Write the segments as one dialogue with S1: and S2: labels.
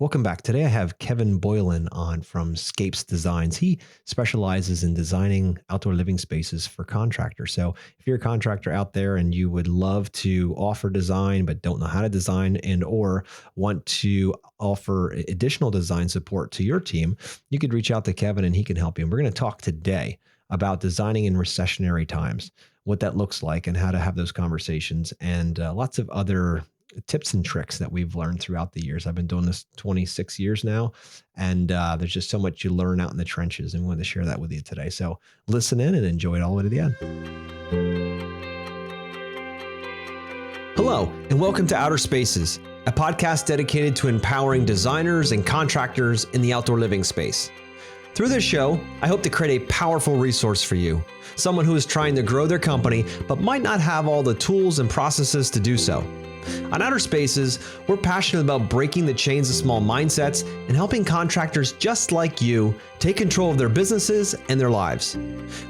S1: Welcome back. Today I have Kevin Boylan on from SCAPES Designs. He specializes in designing outdoor living spaces for contractors. So if you're a contractor out there and you would love to offer design but don't know how to design and or want to offer additional design support to your team, you could reach out to Kevin and he can help you. And we're going to talk today about designing in recessionary times, what that looks like and how to have those conversations, and lots of other tips and tricks that we've learned throughout the years. I've been doing this 26 years now, and there's just so much you learn out in the trenches, and we want to share that with you today. So listen in and enjoy it all the way to the end. Hello, and welcome to Outer Spaces, a podcast dedicated to empowering designers and contractors in the outdoor living space. Through this show, I hope to create a powerful resource for you, someone who is trying to grow their company but might not have all the tools and processes to do so. On Outer Spaces, we're passionate about breaking the chains of small mindsets and helping contractors just like you take control of their businesses and their lives.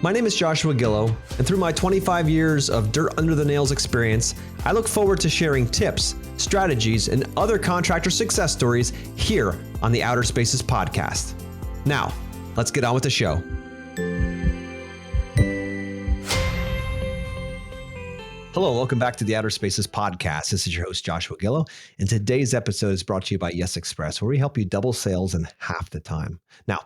S1: My name is Joshua Gillow, and through my 25 years of dirt under the nails experience, I look forward to sharing tips, strategies, and other contractor success stories here on the Outer Spaces podcast. Now, let's get on with the show. Hello, welcome back to the Outer Spaces podcast. This is your host, Joshua Gillow, and today's episode is brought to you by Yes Express, where we help you double sales in half the time. Now,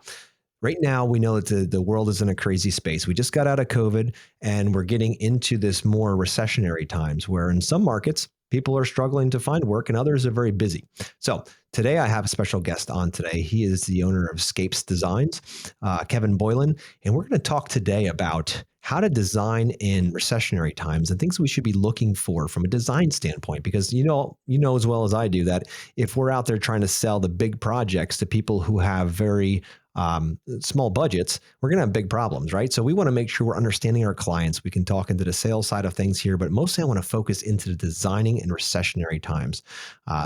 S1: right now, we know that the world is in a crazy space. We just got out of COVID, and we're getting into this more recessionary times, where in some markets, people are struggling to find work, and others are very busy. So today, I have a special guest on today. He is the owner of SCAPES Designs, Kevin Boylan, and we're going to talk today about how to design in recessionary times and things we should be looking for from a design standpoint. Because you know as well as I do that if we're out there trying to sell the big projects to people who have very small budgets, we're going to have big problems, right? So we want to make sure we're understanding our clients. We can talk into the sales side of things here, but mostly I want to focus into the designing in recessionary times.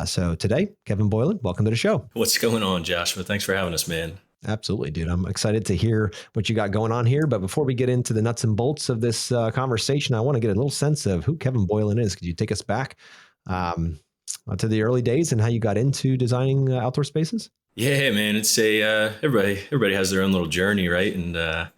S1: So today, Kevin Boylan, welcome to the show.
S2: What's going on, Joshua? Thanks for having us, man.
S1: Absolutely, dude. I'm excited to hear what you got going on here. But before we get into the nuts and bolts of this conversation, I want to get a little sense of who Kevin Boylan is. Could you take us back to the early days and how you got into designing outdoor spaces?
S2: Yeah, man. It's everybody has their own little journey, right? And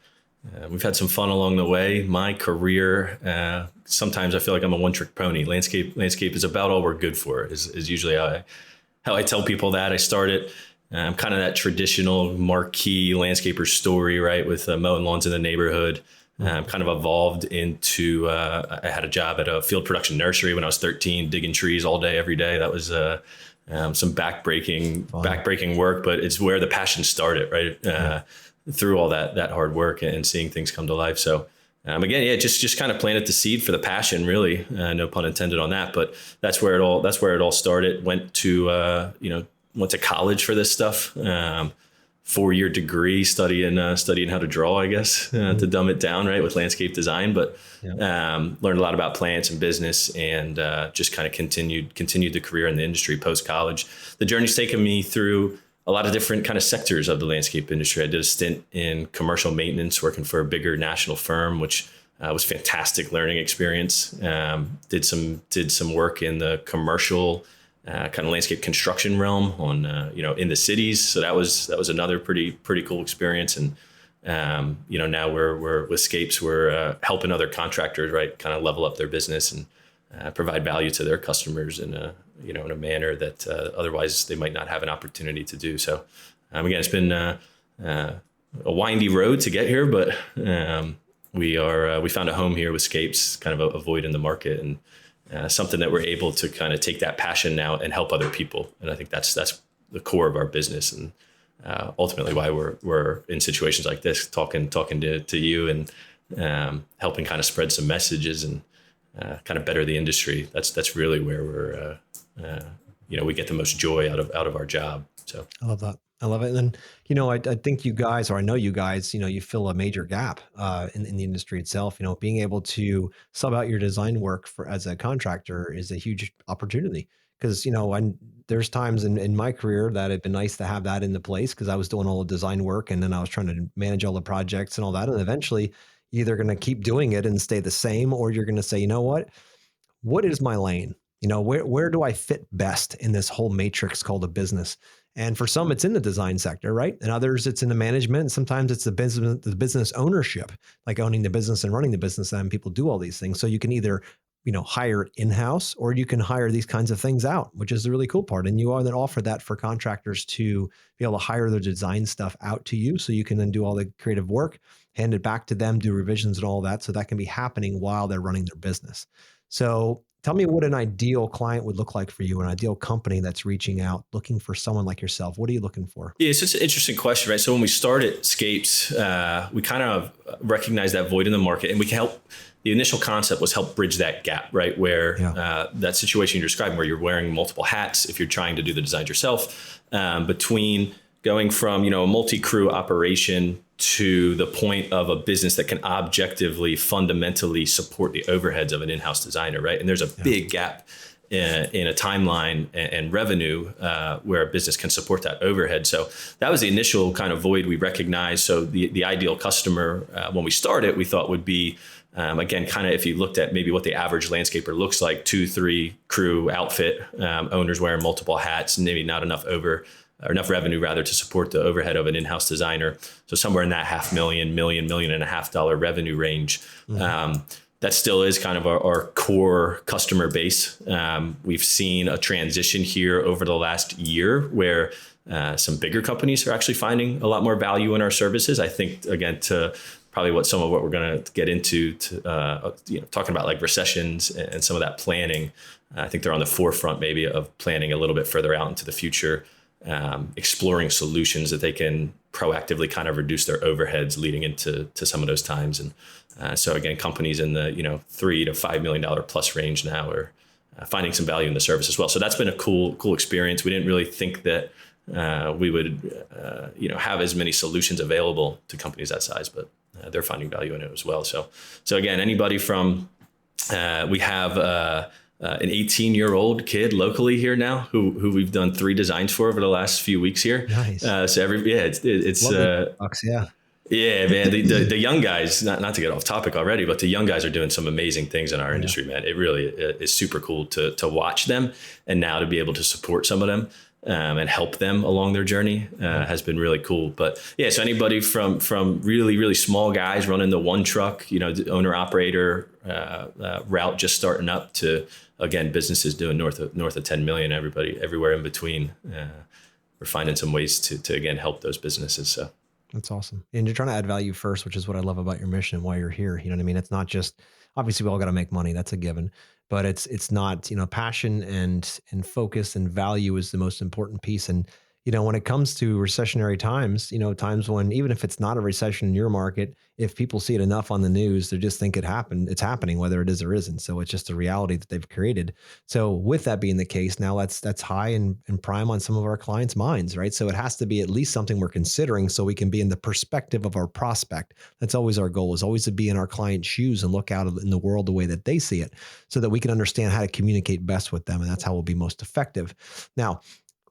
S2: we've had some fun along the way. My career, sometimes I feel like I'm a one-trick pony. Landscape is about all we're good for. Is usually how I tell people that. I started. I'm kind of that traditional marquee landscaper story, right? With mowing lawns in the neighborhood. Kind of evolved into, I had a job at a field production nursery when I was 13, digging trees all day, every day. That was some backbreaking work, but it's where the passion started, right? Through all that hard work and seeing things come to life. So again, just kind of planted the seed for the passion, really. No pun intended on that, but that's where it all started. Went to college for this stuff. 4-year degree studying how to draw, I guess, to dumb it down, right, with landscape design. But learned a lot about plants and business, and just kind of continued the career in the industry post college. The journey's taken me through a lot of different kind of sectors of the landscape industry. I did a stint in commercial maintenance, working for a bigger national firm, which was fantastic learning experience. Did some work in the commercial kind of landscape construction realm on, in the cities. So that was another pretty cool experience. And, now we're with SCAPES, we're helping other contractors, right, kind of level up their business and provide value to their customers in a manner that otherwise they might not have an opportunity to do. So, again, it's been a windy road to get here, but we found a home here with SCAPES, kind of a void in the market, and something that we're able to kind of take that passion now and help other people. And I think that's the core of our business, and ultimately why we're in situations like this, talking to you and helping kind of spread some messages and kind of better the industry. That's really where we're we get the most joy out of our job. So
S1: I love that. I love it. And then, I think you guys, or I know you guys, you fill a major gap in the industry itself. Being able to sub out your design work as a contractor is a huge opportunity. Because, there's times in my career that it'd been nice to have that into place, because I was doing all the design work and then I was trying to manage all the projects and all that. And eventually you're either going to keep doing it and stay the same, or you're going to say, you know what is my lane? Where do I fit best in this whole matrix called a business? And for some, it's in the design sector, right? And others, it's in the management. And sometimes it's the business ownership, like owning the business and running the business. And people do all these things. So you can either, hire in-house, or you can hire these kinds of things out, which is the really cool part. And you are then offer that for contractors to be able to hire their design stuff out to you. So you can then do all the creative work, hand it back to them, do revisions and all that. So that can be happening while they're running their business. So tell me what an ideal client would look like for you, an ideal company that's reaching out, looking for someone like yourself. What are you looking for?
S2: Yeah, it's just an interesting question, right? So when we started Scapes, we kind of recognized that void in the market, and we can help. The initial concept was help bridge that gap, right? Where that situation you're describing, where you're wearing multiple hats, if you're trying to do the design yourself, between going from, a multi-crew operation to the point of a business that can objectively, fundamentally support the overheads of an in-house designer, right? And there's a big gap in a timeline and revenue where a business can support that overhead. So that was the initial kind of void we recognized. So the ideal customer, when we started, we thought would be, again, kind of if you looked at maybe what the average landscaper looks like, 2-3 crew outfit, owners wearing multiple hats, maybe not enough revenue rather to support the overhead of an in-house designer. So somewhere in that $500,000, $1.5 million revenue range. That still is kind of our core customer base. We've seen a transition here over the last year where some bigger companies are actually finding a lot more value in our services. I think, again, to probably what we're going to get into, talking about like recessions and some of that planning. I think they're on the forefront maybe of planning a little bit further out into the future, exploring solutions that they can proactively kind of reduce their overheads leading into some of those times. And so again, companies in the $3 to $5 million plus range now are finding some value in the service as well. So that's been a cool experience. We didn't really think that we would have as many solutions available to companies that size, but they're finding value in it as well. So again, anybody from we have an 18-year-old kid locally here now who we've done 3 designs for over the last few weeks here.
S1: Nice.
S2: So it's yeah, man. The young guys, not to get off topic already, but the young guys are doing some amazing things in our industry, man. It really is super cool to watch them, and now to be able to support some of them and help them along their journey has been really cool. But yeah, so anybody from really, really small guys running the one truck, owner operator route just starting up to, again, businesses doing north of 10 million, everywhere in between. We're finding some ways to again, help those businesses. So.
S1: That's awesome. And you're trying to add value first, which is what I love about your mission, why you're here. You know what I mean? It's not just, obviously we all got to make money. That's a given, but it's not, passion and focus and value is the most important piece. And, when it comes to recessionary times, times when, even if it's not a recession in your market, if people see it enough on the news, they just think it's happening, whether it is or isn't. So it's just a reality that they've created. So with that being the case, now that's high and prime on some of our clients' minds, right? So it has to be at least something we're considering so we can be in the perspective of our prospect. That's always our goal, is always to be in our client's shoes and look out in the world the way that they see it so that we can understand how to communicate best with them. And that's how we'll be most effective. Now,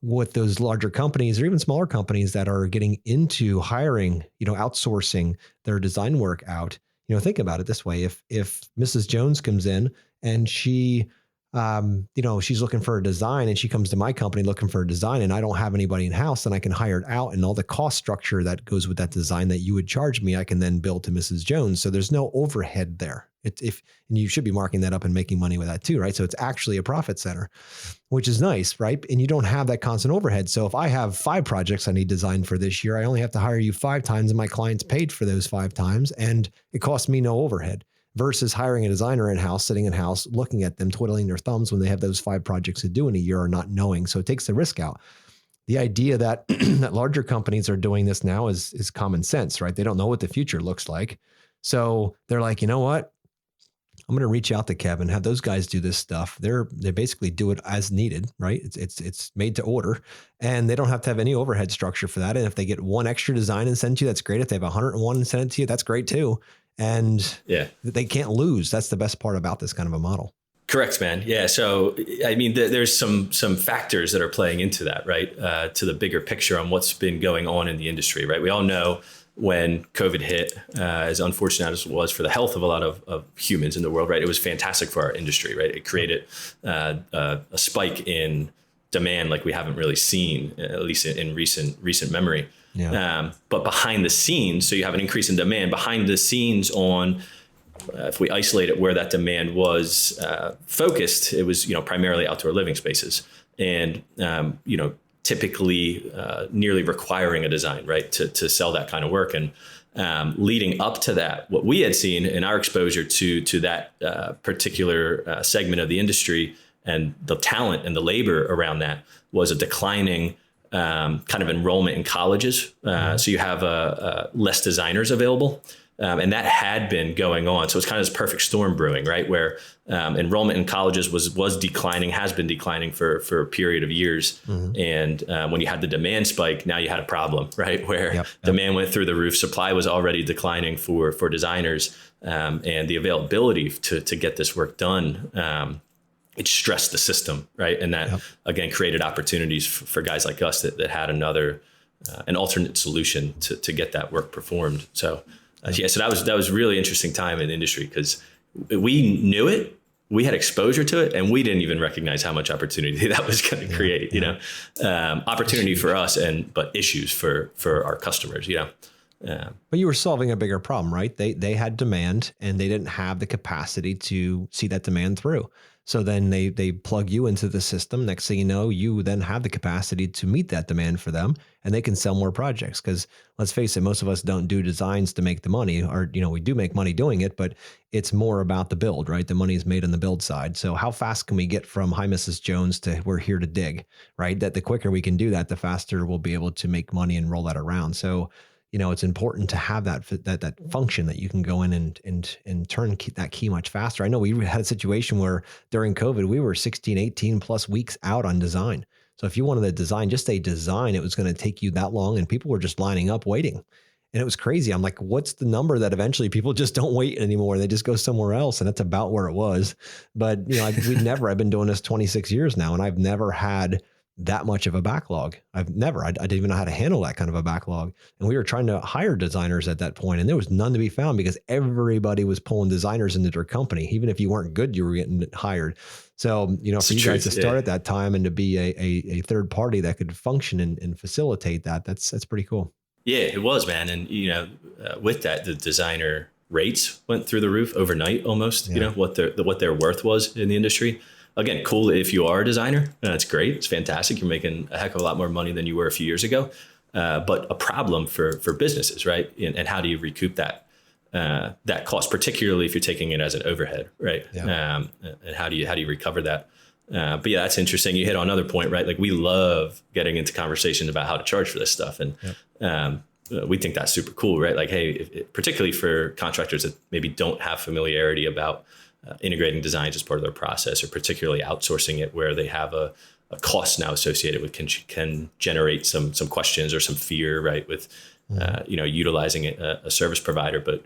S1: with those larger companies or even smaller companies that are getting into hiring, outsourcing their design work out, think about it this way. If Mrs. Jones comes in and she, she's looking for a design and she comes to my company looking for a design and I don't have anybody in house, then I can hire it out, and all the cost structure that goes with that design that you would charge me, I can then bill to Mrs. Jones. So there's no overhead there. And you should be marking that up and making money with that too, right? So it's actually a profit center, which is nice, right? And you don't have that constant overhead. So if I have 5 projects I need designed for this year, I only have to hire you 5 times and my client's paid for those 5 times and it costs me no overhead, versus hiring a designer in-house, sitting in-house, looking at them, twiddling their thumbs when they have those 5 projects to do in a year or not knowing. So it takes the risk out. The idea that that larger companies are doing this now is common sense, right? They don't know what the future looks like. So they're like, you know what? I'm going to reach out to Kevin, have those guys do this stuff. They basically do it as needed, right? It's made to order, and they don't have to have any overhead structure for that. And if they get 1 extra design and send to you, that's great. If they have 101 and send it to you, that's great too. And they can't lose. That's the best part about this kind of a model.
S2: Correct, man. Yeah. So, I mean, there's some factors that are playing into that, right? To the bigger picture on what's been going on in the industry, right? We all know when COVID hit, as unfortunate as it was for the health of a lot of humans in the world, right? It was fantastic for our industry, right? It created a spike in demand like we haven't really seen, at least in recent memory.
S1: Yeah.
S2: But behind the scenes, so you have an increase in demand behind the scenes on, if we isolate it where that demand was focused, it was, primarily outdoor living spaces, and, typically nearly requiring a design, right, to sell that kind of work. And leading up to that, what we had seen in our exposure to that particular segment of the industry and the talent and the labor around that was a declining kind of enrollment in colleges. So you have less designers available. And that had been going on. So it's kind of this perfect storm brewing, right? Where enrollment in colleges was declining, has been declining for a period of years. And when you had the demand spike, now you had a problem, right? Where demand went through the roof, supply was already declining for designers, and the availability to get this work done, it stressed the system, right? And that, again, created opportunities for guys like us that had an alternate solution to get that work performed. So so that was really interesting time in the industry, because we knew it, we had exposure to it, and we didn't even recognize how much opportunity that was going to create. Opportunity for us, but issues for our customers.
S1: But you were solving a bigger problem, right? They had demand, and they didn't have the capacity to see that demand through. So then they plug you into the system. Next thing you know, you then have the capacity to meet that demand for them, and they can sell more projects. Because let's face it, most of us don't do designs to make the money, or, we do make money doing it, but it's more about the build, right? The money is made on the build side. So how fast can we get from hi, Mrs. Jones to we're here to dig, right? That the quicker we can do that, the faster we'll be able to make money and roll that around. So it's important to have that function that you can go in and turn that key much faster. I know we had a situation where during COVID, we were 16, 18 plus weeks out on design. So if you wanted to design, just a design, it was going to take you that long, and people were just lining up waiting. And it was crazy. I'm like, what's the number that eventually people just don't wait anymore? They just go somewhere else. And that's about where it was. But, I've been doing this 26 years now, and I've never had that much of a backlog. I didn't even know how to handle that kind of a backlog. And we were trying to hire designers at that point, and there was none to be found because everybody was pulling designers into their company. Even if you weren't good, you were getting hired. So, for you guys to start at that time and to be a third party that could function and facilitate that's pretty cool.
S2: Yeah, it was, man. And, with that, the designer rates went through the roof overnight almost, what their worth was in the industry. Again, cool if you are a designer. That's great. It's fantastic. You're making a heck of a lot more money than you were a few years ago. But a problem for businesses, right? And how do you recoup that cost, particularly if you're taking it as an overhead, right? Yeah. And how do you recover that? But yeah, that's interesting. You hit on another point, right? Like, we love getting into conversations about how to charge for this stuff. And we think that's super cool, right? Like, hey, particularly for contractors that maybe don't have familiarity about integrating designs as part of their process, or particularly outsourcing it where they have a cost now associated with can generate some questions or some fear, right? With, utilizing a service provider. But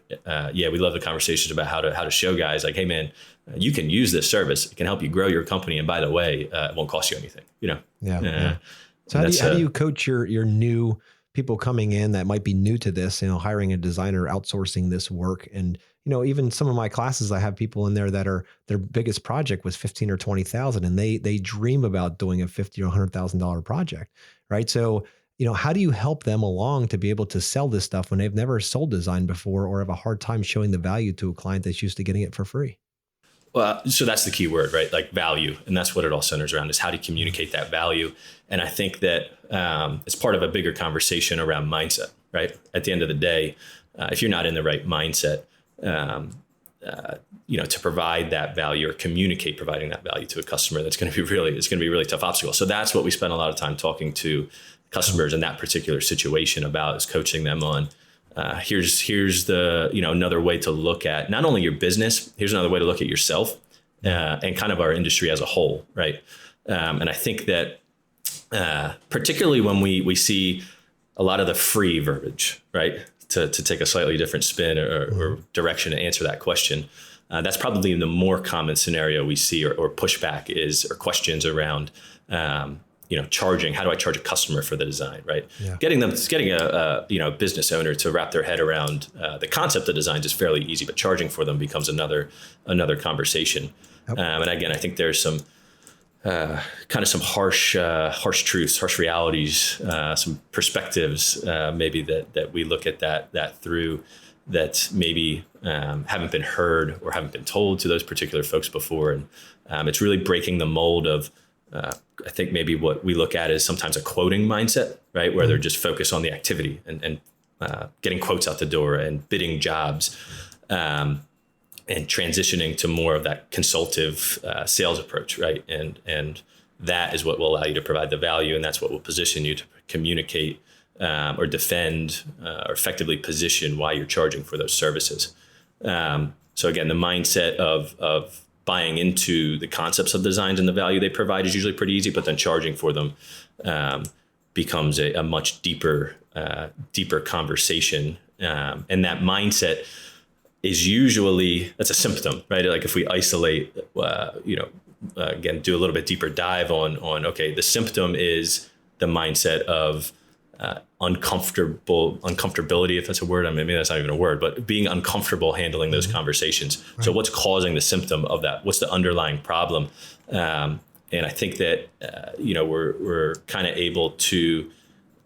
S2: we love the conversations about how to show guys like, hey man, you can use this service. It can help you grow your company. And by the way, it won't cost you anything,
S1: So how do you coach your new people coming in that might be new to this, hiring a designer, outsourcing this work? And, even some of my classes, I have people in there that their biggest project was 15 or 20,000, and they dream about doing a $50,000 or $100,000 project. Right. So, how do you help them along to be able to sell this stuff when they've never sold design before, or have a hard time showing the value to a client that's used to getting it for free?
S2: Well, so that's the key word, right? Like value. And that's what it all centers around, is how do you communicate that value? And I think that it's part of a bigger conversation around mindset, right? At the end of the day, if you're not in the right mindset, to provide that value or communicate providing that value to a customer, it's going to be a really tough obstacle. So that's what we spend a lot of time talking to customers in that particular situation about, is coaching them on, here's the, another way to look at not only your business, here's another way to look at yourself, and kind of our industry as a whole. Right. And I think that, particularly when we see a lot of the free verbiage, right, to take a slightly different spin or direction to answer that question, that's probably the more common scenario we see, or pushback or questions around, charging. How do I charge a customer for the design, right? Yeah. Getting a business owner to wrap their head around the concept of design is fairly easy, but charging for them becomes another conversation. Yep. And again, I think there's some kind of some harsh truths, harsh realities, some perspectives, maybe that we look at that through, that maybe haven't been heard or haven't been told to those particular folks before. And it's really breaking the mold of, I think maybe what we look at is sometimes a quoting mindset, right? Where they're just focused on the activity and getting quotes out the door and bidding jobs, and transitioning to more of that consultative sales approach, right? And that is what will allow you to provide the value, and that's what will position you to communicate or defend or effectively position why you're charging for those services. So again, the mindset of buying into the concepts of designs and the value they provide is usually pretty easy, but then charging for them becomes a much deeper conversation. And that mindset is usually, that's a symptom, right? Like if we isolate, again, do a little bit deeper dive on, okay, the symptom is the mindset of uncomfortability, if that's a word. I mean, maybe that's not even a word, but being uncomfortable handling those conversations. Right. So what's causing the symptom of that? What's the underlying problem? And I think that, we're kind of able to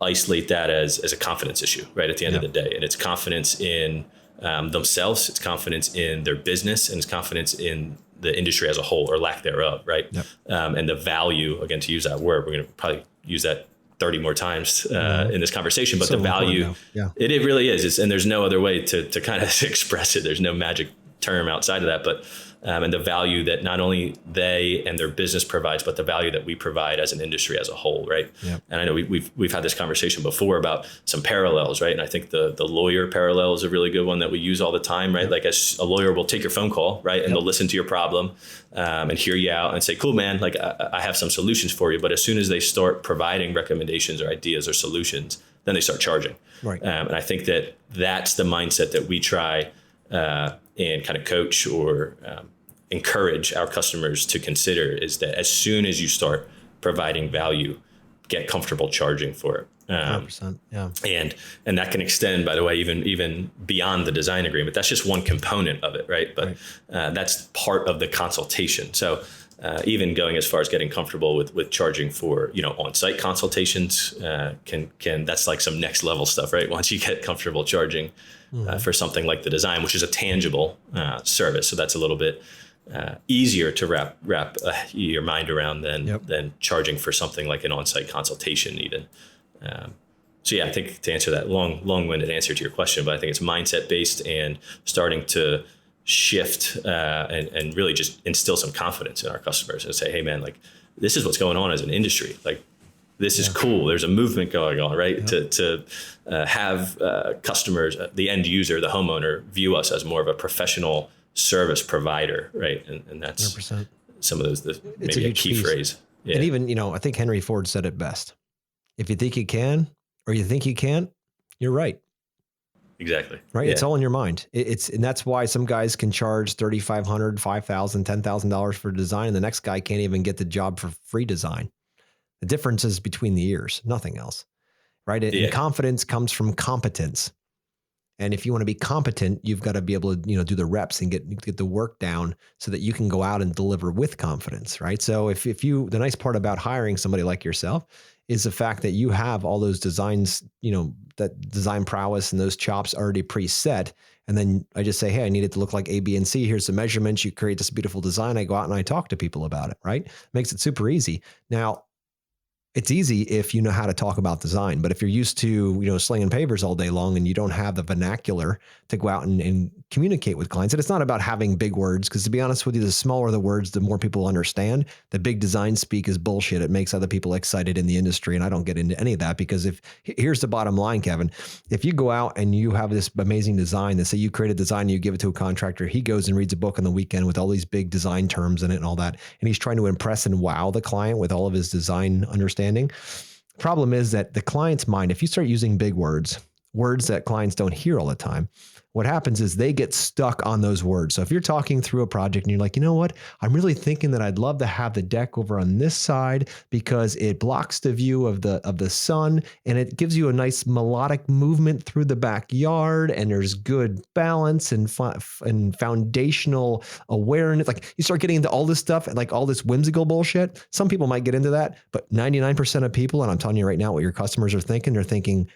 S2: isolate that as a confidence issue, right? At the end of the day. And it's confidence in themselves, it's confidence in their business, and it's confidence in the industry as a whole, or lack thereof, right? Yep. And the value, again, to use that word, we're going to probably use that 30 more times in this conversation, but so the value, it really is. And there's no other way to kind of express it. There's no magic term outside of that, but and the value that not only they and their business provides, but the value that we provide as an industry as a whole, right? Yep. And I know we've had this conversation before about some parallels, right? And I think the lawyer parallel is a really good one that we use all the time, right? Yep. Like as a lawyer will take your phone call, right? And they'll listen to your problem and hear you out and say, cool, man, like I have some solutions for you. But as soon as they start providing recommendations or ideas or solutions, then they start charging. Right. And I think that that's the mindset that we try and kind of coach or encourage our customers to consider, is that as soon as you start providing value, get comfortable charging for it.
S1: 100%, yeah.
S2: And that can extend, by the way, even beyond the design agreement. That's just one component of it, right? But that's part of the consultation. So even going as far as getting comfortable with charging for, on-site consultations, can that's like some next level stuff, right? Once you get comfortable charging for something like the design, which is a tangible service. So that's a little bit easier to wrap your mind around than charging for something like an on-site consultation even. So yeah, I think to answer that long-winded answer to your question, but I think it's mindset based and starting to shift and really just instill some confidence in our customers and say, hey man, like this is what's going on as an industry. Like this is cool. There's a movement going on, right? To have customers, the end user, the homeowner, view us as more of a professional service provider, right? And that's 100%. Some of those, maybe a key phrase. Yeah.
S1: And even, I think Henry Ford said it best. If you think you can, or you think you can't, you're right.
S2: Exactly.
S1: Right. Yeah. It's all in your mind. And that's why some guys can charge $3,500, $5,000, $10,000 for design. And the next guy can't even get the job for free design. The difference is between the ears, nothing else. Right. And confidence comes from competence. And if you want to be competent, you've got to be able to, do the reps and get the work down so that you can go out and deliver with confidence, right? So if the nice part about hiring somebody like yourself is the fact that you have all those designs, that design prowess and those chops already preset. And then I just say, hey, I need it to look like A, B, and C. Here's the measurements. You create this beautiful design. I go out and I talk to people about it, right? Makes it super easy. Now, it's easy if you know how to talk about design, but if you're used to, slinging pavers all day long and you don't have the vernacular to go out and communicate with clients, and it's not about having big words, because to be honest with you, the smaller the words, the more people understand. The big design speak is bullshit. It makes other people excited in the industry, and I don't get into any of that, because here's the bottom line, Kevin, if you go out and you have this amazing design, that say you create a design and you give it to a contractor, he goes and reads a book on the weekend with all these big design terms in it and all that, and he's trying to impress and wow the client with all of his design understanding. Problem is that the client's mind, if you start using big words words that clients don't hear all the time, what happens is they get stuck on those words. So if you're talking through a project and you're like, you know what, I'm really thinking that I'd love to have the deck over on this side because it blocks the view of the sun and it gives you a nice melodic movement through the backyard, and there's good balance and foundational awareness. Like you start getting into all this stuff and like all this whimsical bullshit. Some people might get into that, but 99% of people, and I'm telling you right now what your customers are thinking, they're thinking,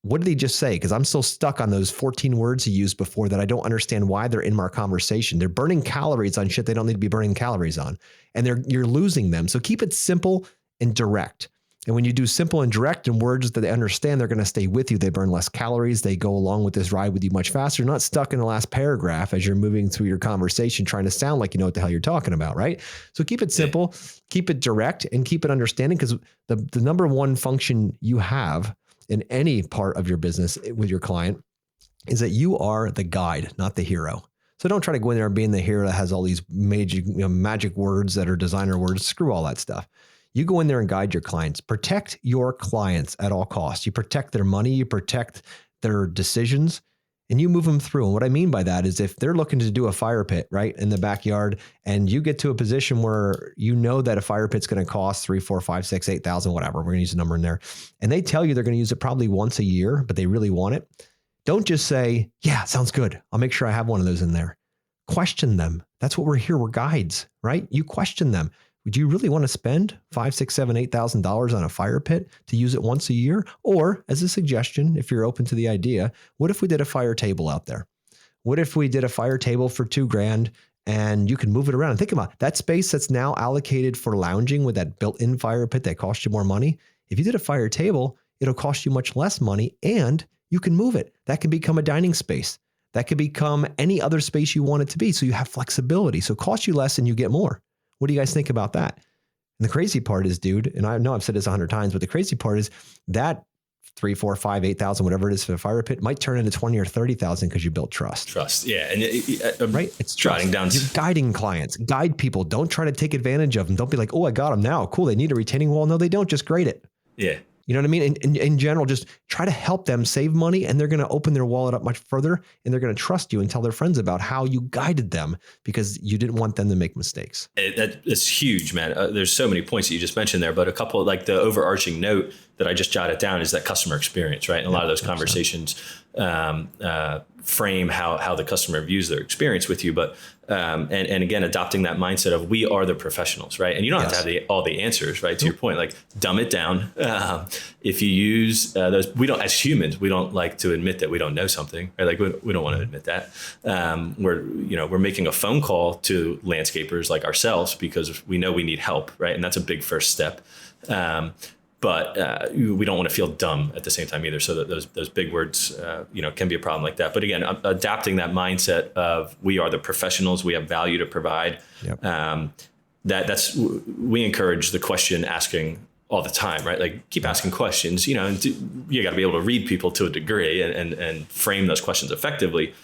S1: what did he just say? Because I'm still stuck on those 14 words he used before that I don't understand why they're in our conversation. They're burning calories on shit they don't need to be burning calories on, and you're losing them. So keep it simple and direct. And when you do simple and direct and words that they understand, they're going to stay with you. They burn less calories. They go along with this ride with you much faster. You're not stuck in the last paragraph as you're moving through your conversation trying to sound like you know what the hell you're talking about, right? So keep it simple, keep it direct, and keep it understanding, because the number one function you have in any part of your business with your client is that you are the guide, not the hero. So don't try to go in there and being the hero that has all these magic words that are designer words. Screw all that stuff. You go in there and guide your clients. Protect your clients at all costs. You protect their money, you protect their decisions, and you move them through. And what I mean by that is if they're looking to do a fire pit, right, in the backyard, and you get to a position where you know that a fire pit's going to cost 3, 4, 5, 6, 8,000, whatever, we're going to use a number in there, and they tell you they're going to use it probably once a year, but they really want it. Don't just say, yeah, sounds good, I'll make sure I have one of those in there. Question them. That's what we're here. We're guides, right? You question them. Would you really want to spend $5,000, $6,000, $7,000, $8,000 on a fire pit to use it once a year? Or as a suggestion, if you're open to the idea, what if we did a fire table out there? What if we did a fire table for $2,000 and you can move it around? And think about that space that's now allocated for lounging with that built-in fire pit that costs you more money. If you did a fire table, it'll cost you much less money and you can move it. That can become a dining space. That could become any other space you want it to be. So you have flexibility. So it costs you less and you get more. What do you guys think about that? And the crazy part is, dude, and I know I've said this 100 times, but the crazy part is that 3, 4, 5, 8,000, whatever it is for the fire pit might turn into 20 or 30,000 because you built trust.
S2: Trust. Yeah. And
S1: right. It's
S2: jotting down.
S1: You're guiding clients, guide people. Don't try to take advantage of them. Don't be like, oh, I got them now. Cool. They need a retaining wall. No, they don't. Just grade it.
S2: Yeah.
S1: You know what I mean? In general, just try to help them save money, and they're going to open their wallet up much further, and they're going to trust you and tell their friends about how you guided them because you didn't want them to make mistakes.
S2: That's huge, man. There's so many points that you just mentioned there, but a couple, like the overarching note that I just jotted down is that customer experience, right? And a lot of those conversations frame how the customer views their experience with you. But and again, adopting that mindset of we are the professionals, right? And you don't have to have all the answers, right? To your point, like dumb it down. If you use those, we don't, as humans, we don't like to admit that we don't know something, right? Like we don't want to admit that. We're making a phone call to landscapers like ourselves because we know we need help, right? And that's a big first step. But we don't want to feel dumb at the same time either. So that those big words, can be a problem like that. But again, adapting that mindset of we are the professionals, we have value to provide. Yep. We encourage the question asking all the time, right? Like keep asking questions. You got to be able to read people to a degree and frame those questions effectively.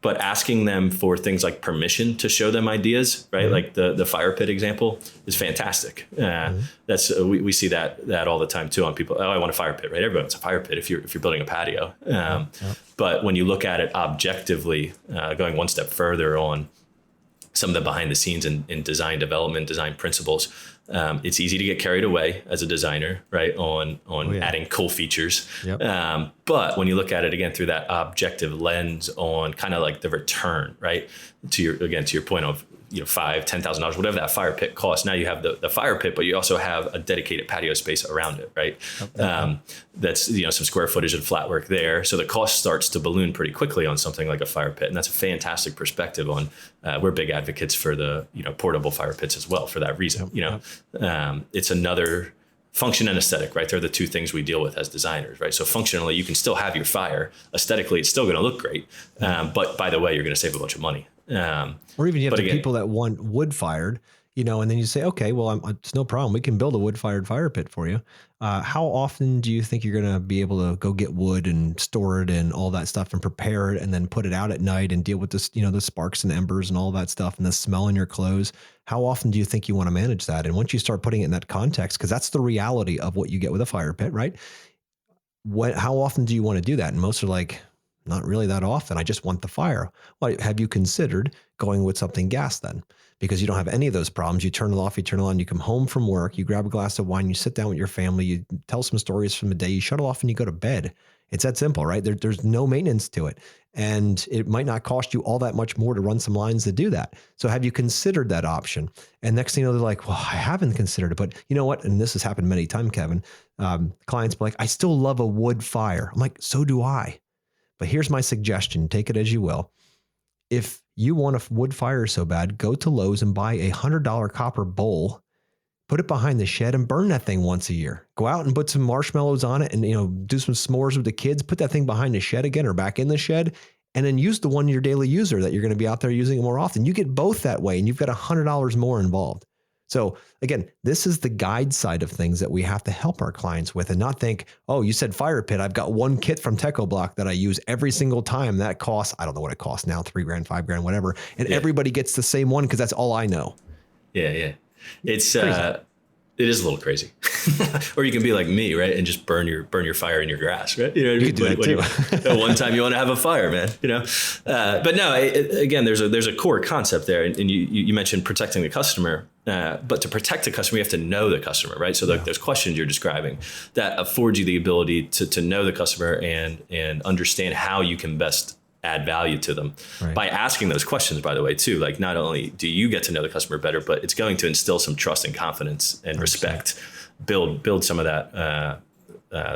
S2: But asking them for things like permission to show them ideas, right? Mm-hmm. Like the fire pit example is fantastic. That's we see that all the time too on people. Oh, I want a fire pit, right? Everyone wants a fire pit if you're building a patio. But when you look at it objectively, going one step further on some of the behind the scenes in design development, design principles, it's easy to get carried away as a designer, right? On adding cool features. Yep. But when you look at it again through that objective lens on kind of like the return, right? To your point of, $5,000, $10,000, whatever that fire pit costs. Now you have the fire pit, but you also have a dedicated patio space around it, right? Okay. That's, some square footage and flat work there. So the cost starts to balloon pretty quickly on something like a fire pit. And that's a fantastic perspective on, we're big advocates for the, portable fire pits as well for that reason. It's another function and aesthetic, right? They're the two things we deal with as designers, right? So functionally, you can still have your fire. Aesthetically, it's still going to look great. But by the way, you're going to save a bunch of money.
S1: Or even you have the people that want wood fired, and then you say, okay, well, it's no problem. We can build a wood fired fire pit for you. How often do you think you're going to be able to go get wood and store it and all that stuff and prepare it and then put it out at night and deal with this, the sparks and embers and all that stuff and the smell in your clothes? How often do you think you want to manage that? And once you start putting it in that context, because that's the reality of what you get with a fire pit, right? how often do you want to do that? And most are like, not really that often. I just want the fire. Well, have you considered going with something gas then? Because you don't have any of those problems. You turn it off, you turn it on, you come home from work, you grab a glass of wine, you sit down with your family, you tell some stories from the day, you shut it off and you go to bed. It's that simple, right? There's no maintenance to it. And it might not cost you all that much more to run some lines to do that. So have you considered that option? And next thing you know, they're like, well, I haven't considered it, but you know what? And this has happened many times, Kevin. Clients be like, I still love a wood fire. I'm like, so do I. But here's my suggestion. Take it as you will. If you want a wood fire so bad, go to Lowe's and buy a $100 copper bowl, put it behind the shed and burn that thing once a year. Go out and put some marshmallows on it and, do some s'mores with the kids, put that thing behind the shed again or back in the shed, and then use the one your daily user that you're going to be out there using it more often. You get both that way and you've got $100 more involved. So again, this is the guide side of things that we have to help our clients with and not think, oh, you said fire pit. I've got one kit from Techo Block that I use every single time. That costs, I don't know what it costs now, $3,000, $5,000, whatever. And everybody gets the same one because that's all I know.
S2: Yeah. It's it is a little crazy. Or you can be like me, right? And just burn your fire in your grass, right? You know what I mean?
S1: You can do that
S2: too. One time you want to have a fire, man, but no, again, there's a core concept there. And you mentioned protecting the customer, but to protect the customer, you have to know the customer, right? So those questions you're describing that affords you the ability to know the customer and understand how you can best add value to them by asking those questions, by the way, too. Like not only do you get to know the customer better, but it's going to instill some trust and confidence and respect, build some of that,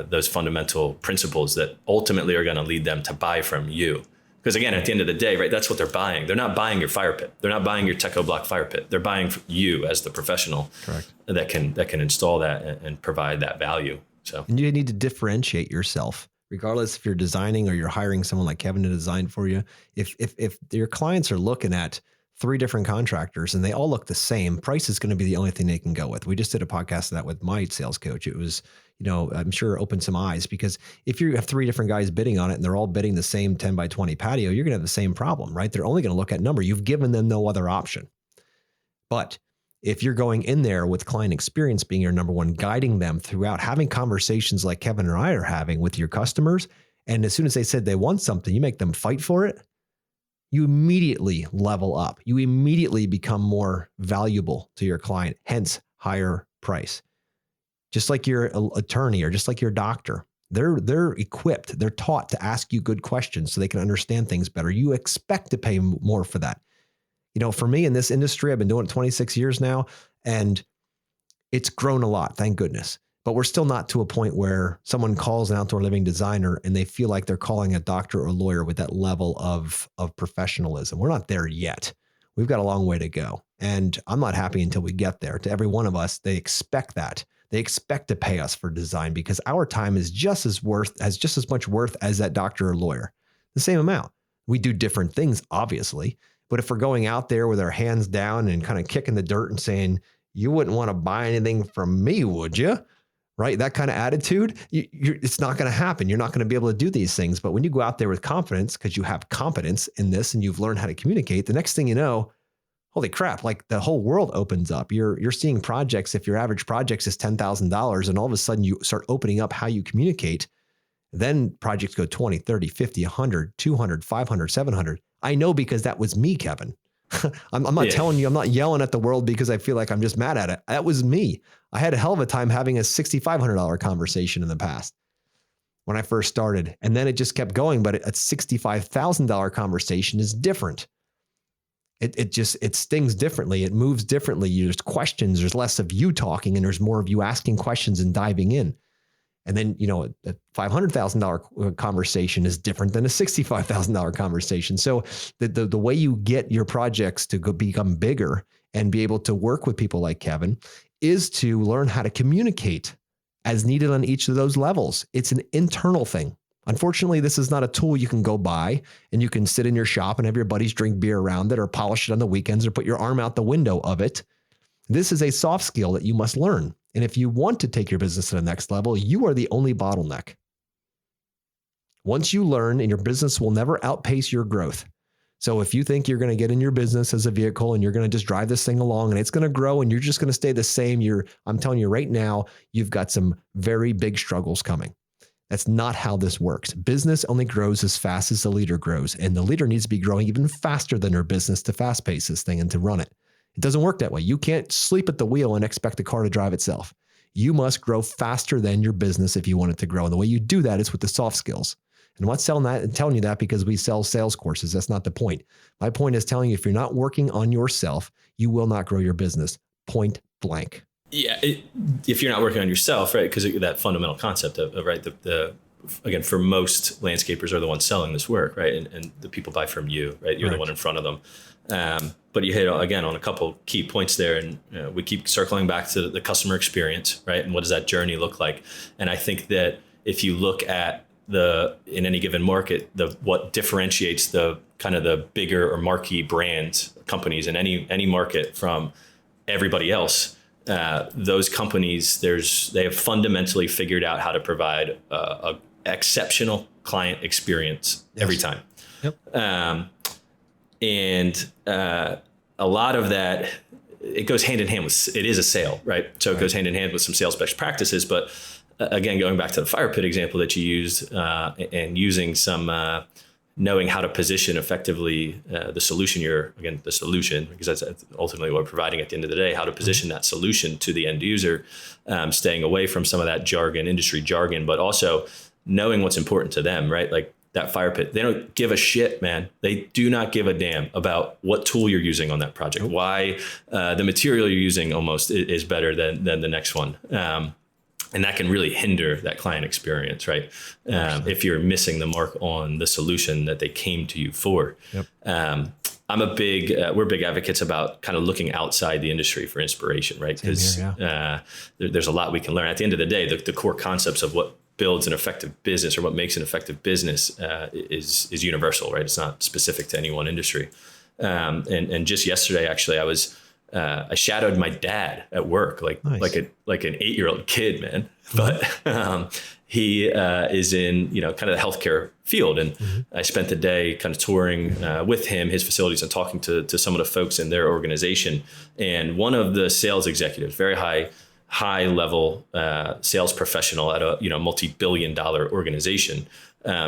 S2: those fundamental principles that ultimately are going to lead them to buy from you. Because again, at the end of the day, right, that's what they're buying. They're not buying your fire pit. They're not buying your Techo Block fire pit. They're buying you as the professional that can install that and provide that value. So,
S1: and you need to differentiate yourself. Regardless if you're designing or you're hiring someone like Kevin to design for you, if your clients are looking at 3 different contractors and they all look the same, price is going to be the only thing they can go with. We just did a podcast of that with my sales coach. It was, I'm sure opened some eyes because if you have 3 different guys bidding on it and they're all bidding the same 10 by 20 patio, you're going to have the same problem, right? They're only going to look at number. You've given them no other option. But if you're going in there with client experience being your number one, guiding them throughout, having conversations like Kevin and I are having with your customers, and as soon as they said they want something, you make them fight for it, you immediately level up. You immediately become more valuable to your client, hence higher price. Just like your attorney or just like your doctor, they're equipped, they're taught to ask you good questions so they can understand things better. You expect to pay more for that. For me in this industry, I've been doing it 26 years now, and it's grown a lot, thank goodness. But we're still not to a point where someone calls an outdoor living designer and they feel like they're calling a doctor or a lawyer with that level of professionalism. We're not there yet. We've got a long way to go. And I'm not happy until we get there. To every one of us, they expect that. They expect to pay us for design because our time is just as much worth as that doctor or lawyer. The same amount. We do different things, obviously. But if we're going out there with our hands down and kind of kicking the dirt and saying, you wouldn't want to buy anything from me, would you? Right? That kind of attitude, it's not going to happen. You're not going to be able to do these things. But when you go out there with confidence, because you have competence in this and you've learned how to communicate, the next thing you know, holy crap, like the whole world opens up. You're seeing projects. If your average project is $10,000 and all of a sudden you start opening up how you communicate, then projects go 20, 30, 50, 100, 200, 500, 700. I know because that was me, Kevin. I'm not telling you, I'm not yelling at the world because I feel like I'm just mad at it. That was me. I had a hell of a time having a $6,500 conversation in the past when I first started. And then it just kept going. But a $65,000 conversation is different. It stings differently. It moves differently. There's questions. There's less of you talking and there's more of you asking questions and diving in. And then, a $500,000 conversation is different than a $65,000 conversation. So the way you get your projects to become bigger and be able to work with people like Kevin is to learn how to communicate as needed on each of those levels. It's an internal thing. Unfortunately, this is not a tool you can go buy and you can sit in your shop and have your buddies drink beer around it or polish it on the weekends or put your arm out the window of it. This is a soft skill that you must learn. And if you want to take your business to the next level, you are the only bottleneck. Once you learn, and your business will never outpace your growth. So if you think you're going to get in your business as a vehicle and you're going to just drive this thing along and it's going to grow and you're just going to stay the same, I'm telling you right now, you've got some very big struggles coming. That's not how this works. Business only grows as fast as the leader grows, and the leader needs to be growing even faster than her business to fast pace this thing and to run it. It doesn't work that way. You can't sleep at the wheel and expect the car to drive itself. You must grow faster than your business if you want it to grow. And the way you do that is with the soft skills. And I'm not selling that and telling you that because we sell sales courses. That's not the point. My point is telling you if you're not working on yourself, you will not grow your business. Point blank.
S2: Yeah, if you're not working on yourself, right? Because that fundamental concept of right, again, for most landscapers are the ones selling this work, right? And the people buy from you, right? You're the one in front of them. But you hit again on a couple key points there, and we keep circling back to the customer experience, right? And what does that journey look like? And I think that if you look at in any given market, what differentiates the kind of the bigger or marquee brands, companies in any market from everybody else, those companies, they have fundamentally figured out how to provide a exceptional client experience every time.
S1: Yep.
S2: And a lot of that, it goes hand in hand with, it is a sale, right? So it goes hand in hand with some sales best practices. But again, going back to the fire pit example that you used, and using some knowing how to position effectively the solution because that's ultimately what we're providing at the end of the day, how to position that solution to the end user, staying away from some of that industry jargon, but also knowing what's important to them, right? Like that fire pit, they don't give a shit, man. They do not give a damn about what tool you're using on that project, why the material you're using almost is better than the next one. And that can really hinder that client experience, right? If you're missing the mark on the solution that they came to you for. Yep. We're big advocates about kind of looking outside the industry for inspiration, right? Because there's a lot we can learn. At the end of the day, the core concepts of what builds an effective business or what makes an effective business is universal, right? It's not specific to any one industry. And just yesterday, actually, I shadowed my dad at work, like an 8-year-old kid, man. But he is in kind of the healthcare field, and I spent the day kind of touring with him his facilities and talking to some of the folks in their organization. And one of the sales executives, very high level sales professional at a multi-billion-dollar organization,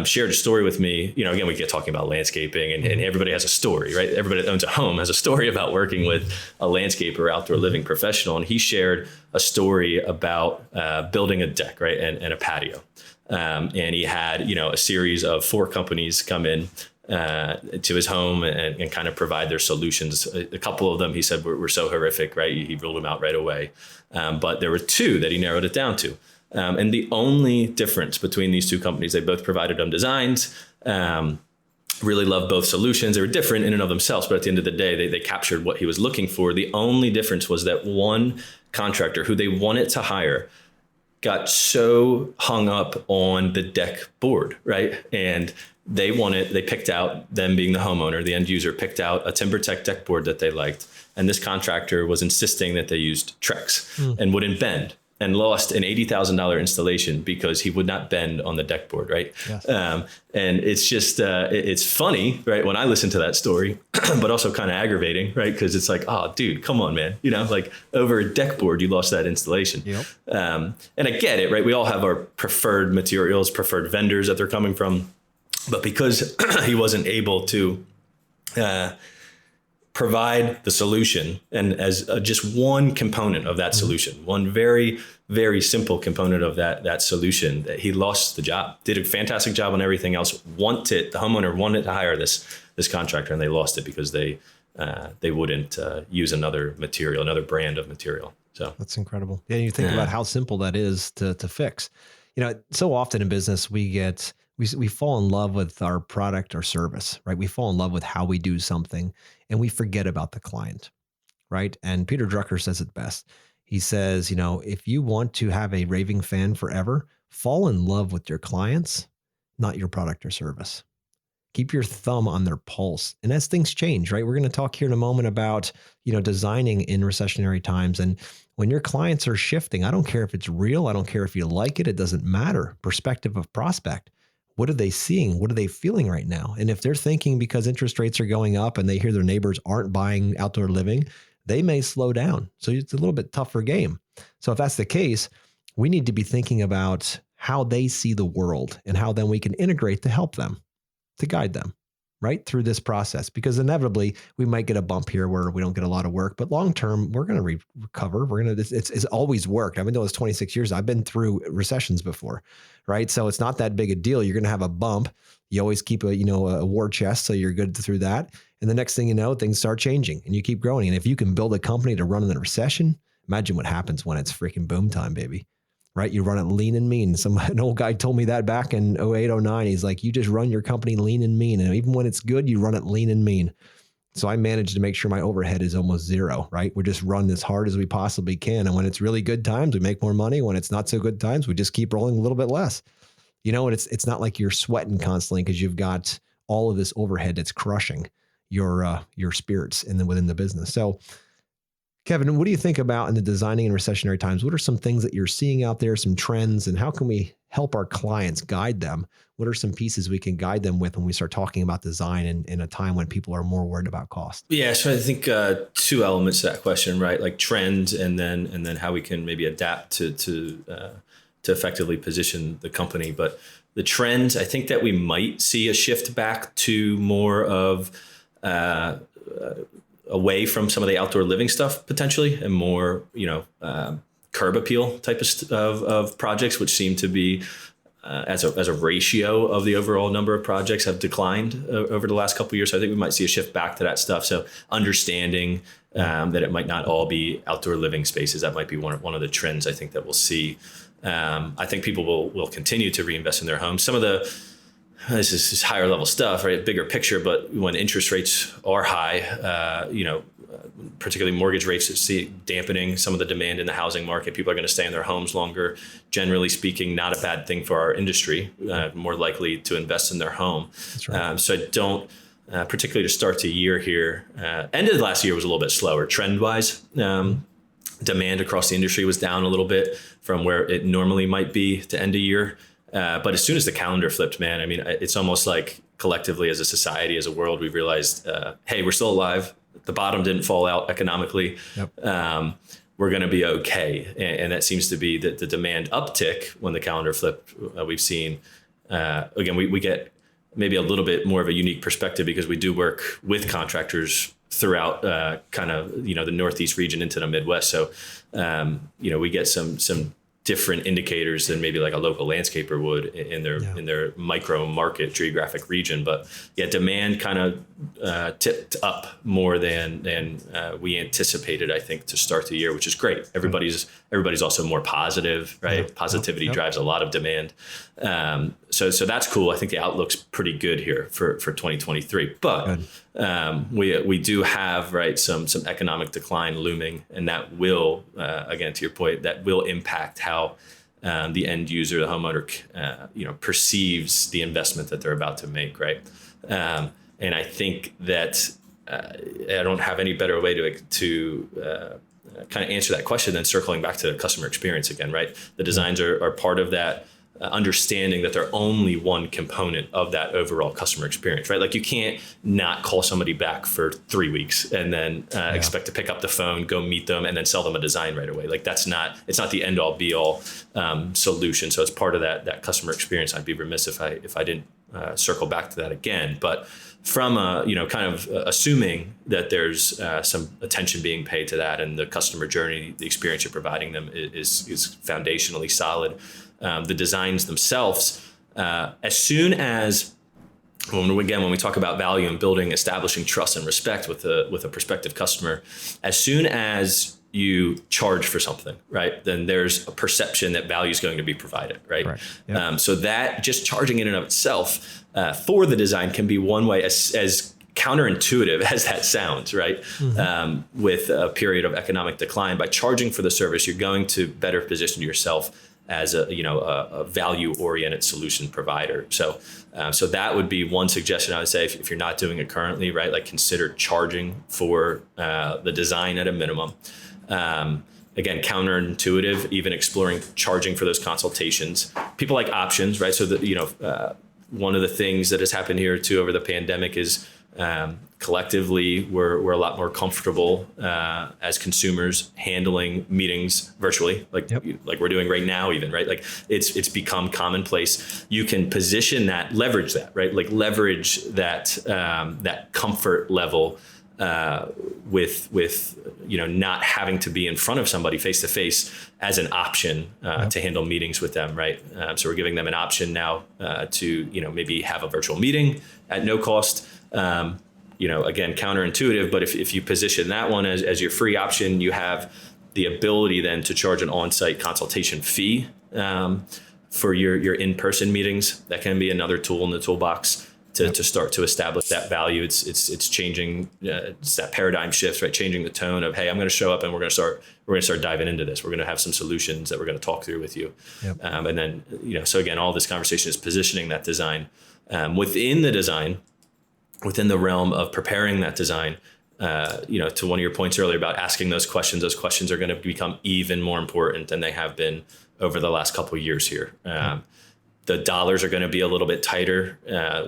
S2: shared a story with me. Again, we get talking about landscaping, and everybody has a story, right? Everybody that owns a home has a story about working with a landscaper, outdoor living professional. And he shared a story about building a deck, right, and a patio. And he had, a series of 4 companies come in to his home and kind of provide their solutions. A couple of them, he said, were so horrific, right? He ruled them out right away. But there were 2 that he narrowed it down to. And the only difference between these 2 companies, they both provided them designs, really loved both solutions. They were different in and of themselves, but at the end of the day, they captured what he was looking for. The only difference was that one contractor who they wanted to hire got so hung up on the deck board, right? And they picked out, them being the homeowner, the end user picked out a TimberTech deck board that they liked. And this contractor was insisting that they used Trex and wouldn't bend, and lost an $80,000 installation because he would not bend on the deck board, right? Yes. And it's just, it's funny, right, when I listen to that story, but also kind of aggravating, right? Because it's like, oh, dude, come on, man. Like over a deck board, you lost that installation. Yep. And I get it, right? We all have our preferred materials, preferred vendors that they're coming from. But because he wasn't able to provide the solution, and as just one component of that solution, one very, very simple component of that solution, that he lost the job. Did a fantastic job on everything else. The homeowner wanted to hire this contractor, and they lost it because they wouldn't use another material, another brand of material. So that's
S1: incredible. Yeah, you think about how simple that is to fix. So often in business we fall in love with our product or service, right? We fall in love with how we do something, and we forget about the client, right? And Peter Drucker says it best. He says, if you want to have a raving fan forever, fall in love with your clients, not your product or service. Keep your thumb on their pulse. And as things change, right? We're going to talk here in a moment about, designing in recessionary times. And when your clients are shifting, I don't care if it's real. I don't care if you like it. It doesn't matter. Perspective of prospect. What are they seeing? What are they feeling right now? And if they're thinking because interest rates are going up and they hear their neighbors aren't buying outdoor living, they may slow down. So it's a little bit tougher game. So if that's the case, we need to be thinking about how they see the world and how then we can integrate to help them, to guide them right through this process. Because inevitably we might get a bump here where we don't get a lot of work, but long term we're going to recover. We're going to, it's always worked. I've been doing this 26 years. I've been through recessions before, right? So it's not that big a deal. You're going to have a bump. You always keep a war chest, so you're good through that. And the next thing you know, things start changing and you keep growing. And if you can build a company to run in a recession, imagine what happens when it's freaking boom time, baby. Right? You run it lean and mean. An old guy told me that back in 08, 09. He's like, you just run your company lean and mean. And even when it's good, you run it lean and mean. So I managed to make sure my overhead is almost zero, right? We just run as hard as we possibly can. And when it's really good times, we make more money. When it's not so good times, we just keep rolling a little bit less. And it's not like you're sweating constantly because you've got all of this overhead that's crushing your spirits within the business. So Kevin, what do you think about in the designing and recessionary times? What are some things that you're seeing out there, some trends, and how can we help our clients guide them? What are some pieces we can guide them with when we start talking about design in a time when people are more worried about cost?
S2: Yeah, so I think two elements to that question, right? Like trends, and then how we can maybe adapt to effectively position the company. But the trends, I think that we might see a shift back to more of away from some of the outdoor living stuff potentially, and more, curb appeal type of projects, which seem to be as a ratio of the overall number of projects have declined over the last couple of years. So I think we might see a shift back to that stuff. So understanding that it might not all be outdoor living spaces, that might be one of the trends I think that we'll see. I think people will continue to reinvest in their homes. Some of this is higher level stuff, right? Bigger picture, but when interest rates are high, particularly mortgage rates, see dampening some of the demand in the housing market. People are going to stay in their homes longer. Generally speaking, not a bad thing for our industry. More likely to invest in their home. That's right. So I don't, particularly to start the year here. End of last year was a little bit slower trend wise. Demand across the industry was down a little bit from where it normally might be to end a year. But as soon as the calendar flipped, man, I mean, it's almost like collectively as a society, as a world, we've realized, hey, we're still alive. The bottom didn't fall out economically. Yep. We're going to be okay. And that seems to be the demand uptick when the calendar flipped. We've seen, again, we get maybe a little bit more of a unique perspective because we do work with contractors throughout the Northeast region into the Midwest. So, we get some different indicators than maybe like a local landscaper would in their micro market geographic region. But yeah, demand kind of tipped up more than we anticipated, I think, to start the year, which is great. Everybody's also more positive, right? Yep. Positivity drives a lot of demand. So that's cool. I think the outlook's pretty good here for 2023, but we do have, right, some economic decline looming, and that will, again, to your point, that will impact how the end user, the homeowner, perceives the investment that they're about to make, right? And I think that I don't have any better way to kind of answer that question than circling back to customer experience again, right? The designs are part of that. Understanding that they're only one component of that overall customer experience, right? Like you can't not call somebody back for 3 weeks and then expect to pick up the phone, go meet them, and then sell them a design right away. Like it's not the end all be all solution. So it's part of that customer experience. I'd be remiss if I didn't circle back to that again. But from kind of assuming that there's some attention being paid to that, and the customer journey, the experience you're providing them is foundationally solid. The designs themselves, as soon as, when we talk about value and building, establishing trust and respect with a prospective customer, as soon as you charge for something, right, then there's a perception that value is going to be provided, right? Yep. So that just charging in and of itself for the design can be one way, as counterintuitive as that sounds, right? Mm-hmm. With a period of economic decline, by charging for the service, you're going to better position yourself as a value-oriented solution provider. So that would be one suggestion I would say if you're not doing it currently, right? Like consider charging for the design at a minimum. Again, counterintuitive, even exploring charging for those consultations. People like options, right? So that one of the things that has happened here too over the pandemic is collectively, we're a lot more comfortable as consumers handling meetings virtually, like we're doing right now, even, right? Like it's become commonplace. You can position that, leverage that, right? Like leverage that that comfort level with not having to be in front of somebody face to face as an option to handle meetings with them, right? So we're giving them an option now to maybe have a virtual meeting at no cost. Again, counterintuitive, but if you position that one as your free option, you have the ability then to charge an on-site consultation fee for your in-person meetings. That can be another tool in the toolbox to start to establish that value. It's changing. It's that paradigm shift, right? Changing the tone of, hey, I'm going to show up and we're going to start diving into this. We're going to have some solutions that we're going to talk through with you. Yep. And then so again, all this conversation is positioning that design within the design, within the realm of preparing that design. To one of your points earlier about asking those questions are going to become even more important than they have been over the last couple of years here. The dollars are going to be a little bit tighter.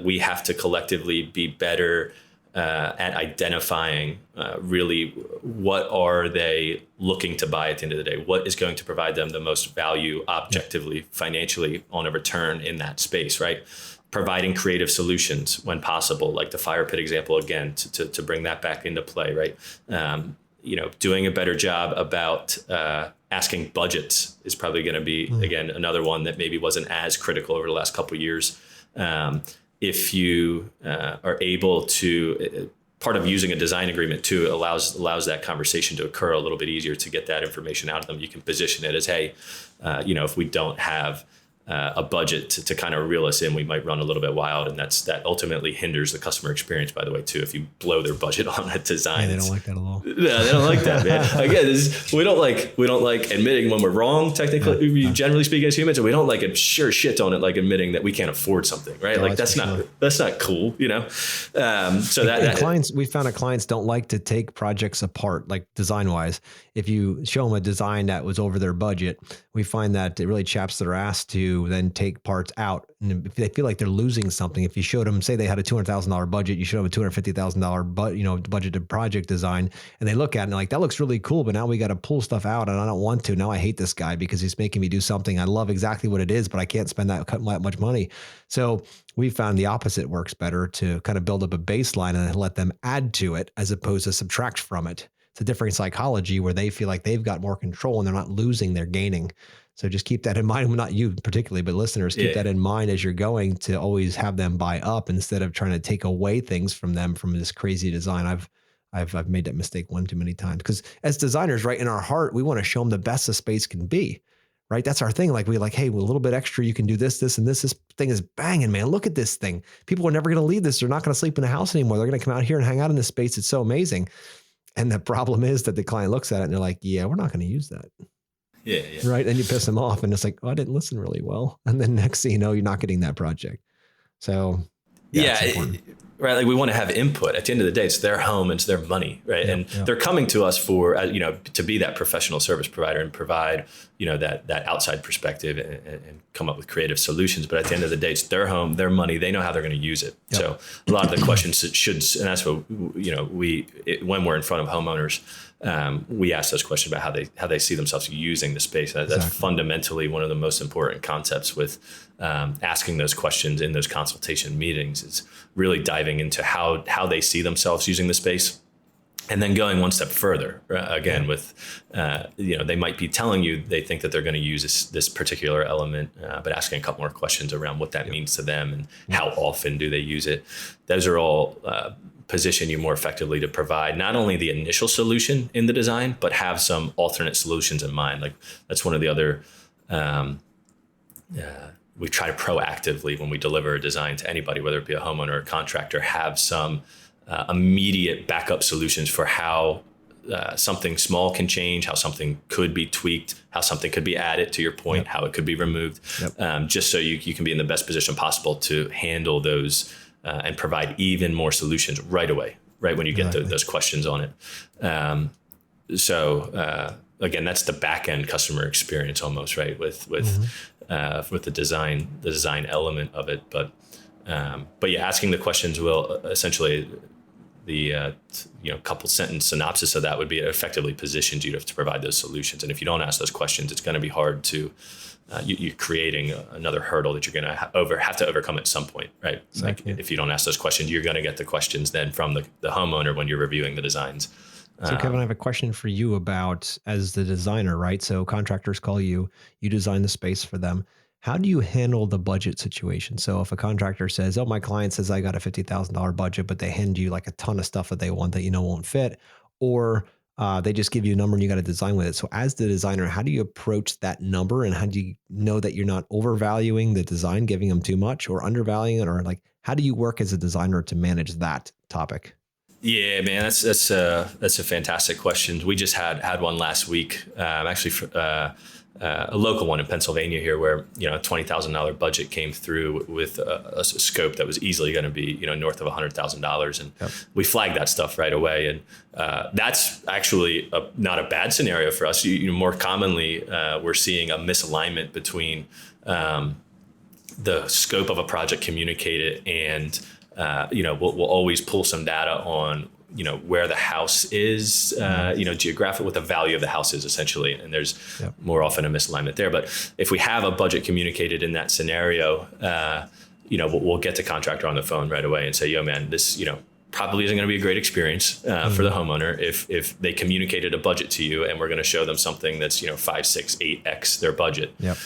S2: We have to collectively be better at identifying really what are they looking to buy at the end of the day? What is going to provide them the most value objectively, financially on a return in that space, right? Providing creative solutions when possible, like the fire pit example, again, to bring that back into play, right? Doing a better job about asking budgets is probably going to be, again, another one that maybe wasn't as critical over the last couple of years. If you are able to, part of using a design agreement too allows that conversation to occur a little bit easier to get that information out of them. You can position it as, hey, if we don't have a budget to kind of reel us in, we might run a little bit wild, and that ultimately hinders the customer experience, by the way, too. If you blow their budget on that design,
S1: they don't like that at all.
S2: No, they don't like that, man. Again, we don't like admitting when we're wrong. Technically, generally speaking, as humans, and we don't like sure shit on it, like admitting that we can't afford something, right? No, like that's not cool, So clients, we found that clients don't like to take projects apart, like design wise. If you show them a design that was over their budget, we find that it really chaps their ass to then take parts out. And if they feel like they're losing something, if you showed them, say they had a $200,000 budget, you showed them a $250,000 budgeted project design, and they look at it and like, that looks really cool, but now we got to pull stuff out and I don't want to. Now I hate this guy because he's making me do something I love exactly what it is, but I can't spend that much money. So we found the opposite works better, to kind of build up a baseline and let them add to it as opposed to subtract from it. It's a different psychology where they feel like they've got more control and they're not losing, they're gaining. So just keep that in mind. Well, not you particularly, but listeners, keep that in mind as you're going to always have them buy up instead of trying to take away things from them from this crazy design. I've made that mistake one too many times, because as designers, right, in our heart, we want to show them the best the space can be, right? That's our thing. Like we're like, hey, with a little bit extra, you can do this, this, and this. This thing is banging, man. Look at this thing. People are never going to leave this. They're not going to sleep in the house anymore. They're going to come out here and hang out in this space. It's so amazing. And the problem is that the client looks at it and they're like, yeah, we're not going to use that. Yeah.
S1: Right. And you piss them off and it's like, oh, I didn't listen really well. And then next thing you know, you're not getting that project. So right. Like we want to have input. At the end of the day, it's their home, it's their money, right? They're coming to us for, to be that professional service provider and provide, that outside perspective and come up with creative solutions. But at the end of the day, it's their home, their money. They know how they're going to use it. Yep. So a lot of the questions and that's what, when we're in front of homeowners, we ask those questions about how they see themselves using the space. That's fundamentally one of the most important concepts with asking those questions in those consultation meetings. Is really diving into how they see themselves using the space, and then going one step further. Again, with they might be telling you they think that they're going to use this particular element, but asking a couple more questions around what that means to them and how often do they use it. Those are all position you more effectively to provide not only the initial solution in the design, but have some alternate solutions in mind. Like that's one of the other, we try to proactively, when we deliver a design to anybody, whether it be a homeowner or a contractor, have some immediate backup solutions for how something small can change, how something could be tweaked, how something could be added, to your point, how it could be removed, just so you can be in the best position possible to handle those and provide even more solutions right away, right when you get those questions on it. Again, that's the back end customer experience almost, right? With the design element of it. But asking the questions will essentially
S2: couple sentence synopsis of that would be it effectively positions you to provide those solutions. And if you don't ask those questions, it's going to be hard to you're creating another hurdle that you're going to have to overcome at some point, right?
S1: Exactly.
S2: Like if you don't ask those questions, you're going to get the questions then from the homeowner when you're reviewing the designs.
S1: So Kevin, I have a question for you about as the designer, right? So contractors call you, you design the space for them. How do you handle the budget situation? So if a contractor says, oh, my client says I got a $50,000 budget, but they hand you like a ton of stuff that they want that won't fit, or they just give you a number and you got to design with it. So as the designer, how do you approach that number, and how do you know that you're not overvaluing the design, giving them too much, or undervaluing it, or like how do you work as a designer to manage that topic?
S2: Yeah, man, that's a fantastic question. We just had one last week, actually for, a local one in Pennsylvania here, where a $20,000 budget came through with a scope that was easily going to be north of $100,000, and yep. We flagged that stuff right away. And that's actually not a bad scenario for us. More commonly, we're seeing a misalignment between the scope of a project communicated and we'll always pull some data on, where the house is, geographic, what the value of the house is essentially. And there's yep. more often a misalignment there. But if we have a budget communicated in that scenario, we'll get the contractor on the phone right away and say, yo, man, this, probably isn't going to be a great experience for the homeowner if they communicated a budget to you and we're going to show them something that's, 5, 6, 8x their budget. Yep.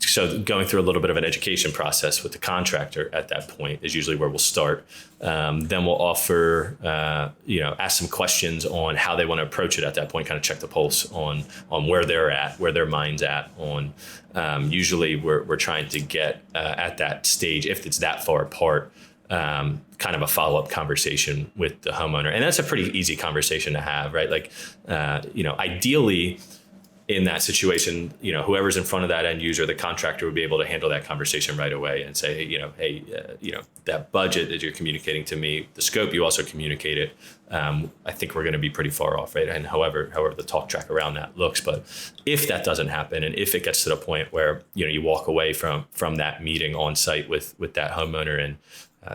S2: So going through a little bit of an education process with the contractor at that point is usually where we'll start. Then we'll offer, ask some questions on how they want to approach it at that point, kind of check the pulse on where they're at, where their mind's at on. Usually we're trying to get at that stage, if it's that far apart, kind of a follow-up conversation with the homeowner. And that's a pretty easy conversation to have, right? Like, ideally, in that situation, whoever's in front of that end user, the contractor would be able to handle that conversation right away and say, hey, that budget that you're communicating to me, the scope you also communicated, I think we're going to be pretty far off, right? And however the talk track around that looks. But if that doesn't happen, and if it gets to the point where, you walk away from that meeting on site with that homeowner and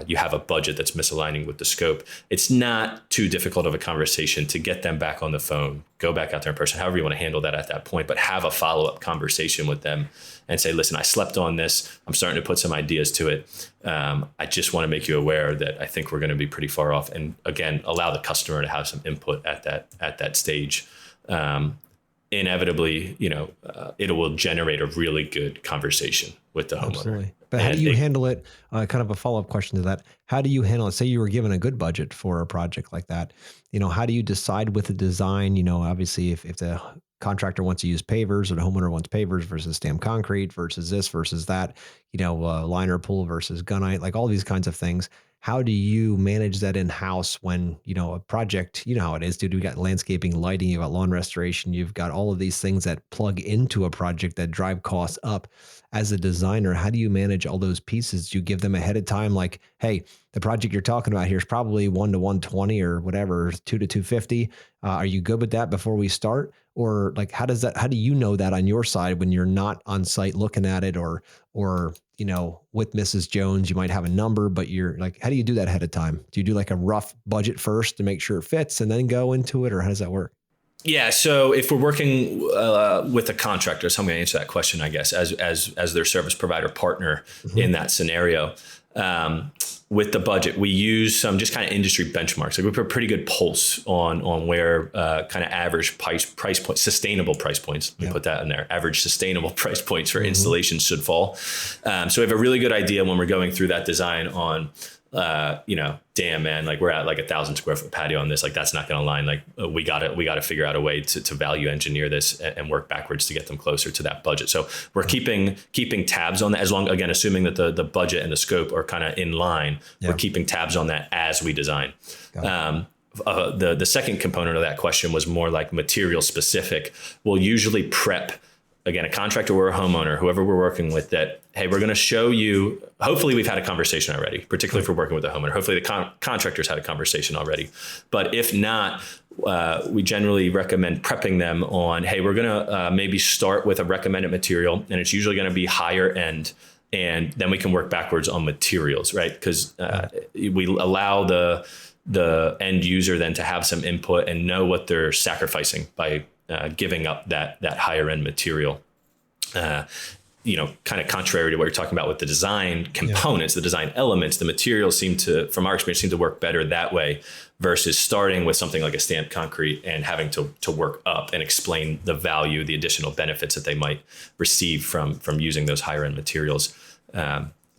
S2: you have a budget that's misaligning with the scope, it's not too difficult of a conversation to get them back on the phone, go back out there in person, however you want to handle that at that point, but have a follow-up conversation with them and say, listen, I slept on this. I'm starting to put some ideas to it. I just want to make you aware that I think we're going to be pretty far off. And again, allow the customer to have some input at that stage. Inevitably, it will generate a really good conversation with the homeowner.
S1: Absolutely. But how do you handle it? Kind of a follow-up question to that. How do you handle it? Say you were given a good budget for a project like that. How do you decide with the design? Obviously, if the contractor wants to use pavers or the homeowner wants pavers versus stamped concrete versus this versus that, liner pool versus gunite, like all these kinds of things. How do you manage that in-house when, a project, how it is, dude, we got landscaping, lighting, you've got lawn restoration, you've got all of these things that plug into a project that drive costs up. As a designer, how do you manage all those pieces? Do you give them ahead of time? Like, hey, the project you're talking about here is probably 1 to 120 or whatever, 2 to 250. Are you good with that before we start? Or like, how do you know that on your side when you're not on site looking at it or, with Mrs. Jones, you might have a number, but you're like, how do you do that ahead of time? Do you do like a rough budget first to make sure it fits and then go into it? Or how does that work?
S2: Yeah. So if we're working with a contractor, so I'm going to answer that question, I guess, as their service provider partner in that scenario. With the budget, we use some just kind of industry benchmarks. Like we put a pretty good pulse on where kind of average price points, sustainable price points. We put that in there. Average sustainable price points for installations should fall. So we have a really good idea when we're going through that design on, damn man, like we're at like 1,000 square foot patio on this. Like that's not going to align. Like we got to figure out a way to value engineer this and work backwards to get them closer to that budget. So we're keeping tabs on that again, assuming that the budget and the scope are kind of in line. We're keeping tabs on that as we design. The second component of that question was more like material specific. We'll usually prep, again, a contractor or a homeowner, whoever we're working with, that, hey, we're going to show you, hopefully we've had a conversation already, particularly if we're working with a homeowner. Hopefully the contractor's had a conversation already. But if not, we generally recommend prepping them on, hey, we're going to maybe start with a recommended material, and it's usually going to be higher end. And then we can work backwards on materials, right? Because we allow the the end user then to have some input and know what they're sacrificing by giving up that higher end material. Kind of contrary to what you're talking about with the design components, the design elements, the materials from our experience, seem to work better that way versus starting with something like a stamped concrete and having to work up and explain the value, the additional benefits that they might receive from using those higher end materials.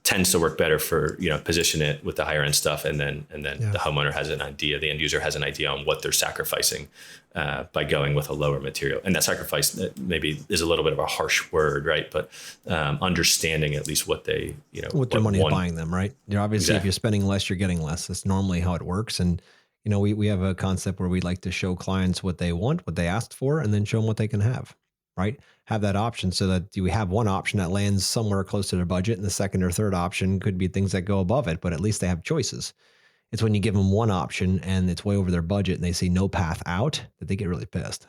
S2: Tends to work better for, position it with the higher end stuff. And then the homeowner has an idea, the end user has an idea on what they're sacrificing by going with a lower material. And that sacrifice maybe is a little bit of a harsh word, right? But understanding at least what they,
S1: what their money is buying them, right? Obviously,
S2: Exactly.
S1: If you're spending less, you're getting less. That's normally how it works. And, we have a concept where we like to show clients what they want, what they asked for, and then show them what they can have, right? Have that option so that you have one option that lands somewhere close to their budget, and the second or third option could be things that go above it, but at least they have choices. It's when you give them one option and it's way over their budget and they see no path out that they get really pissed,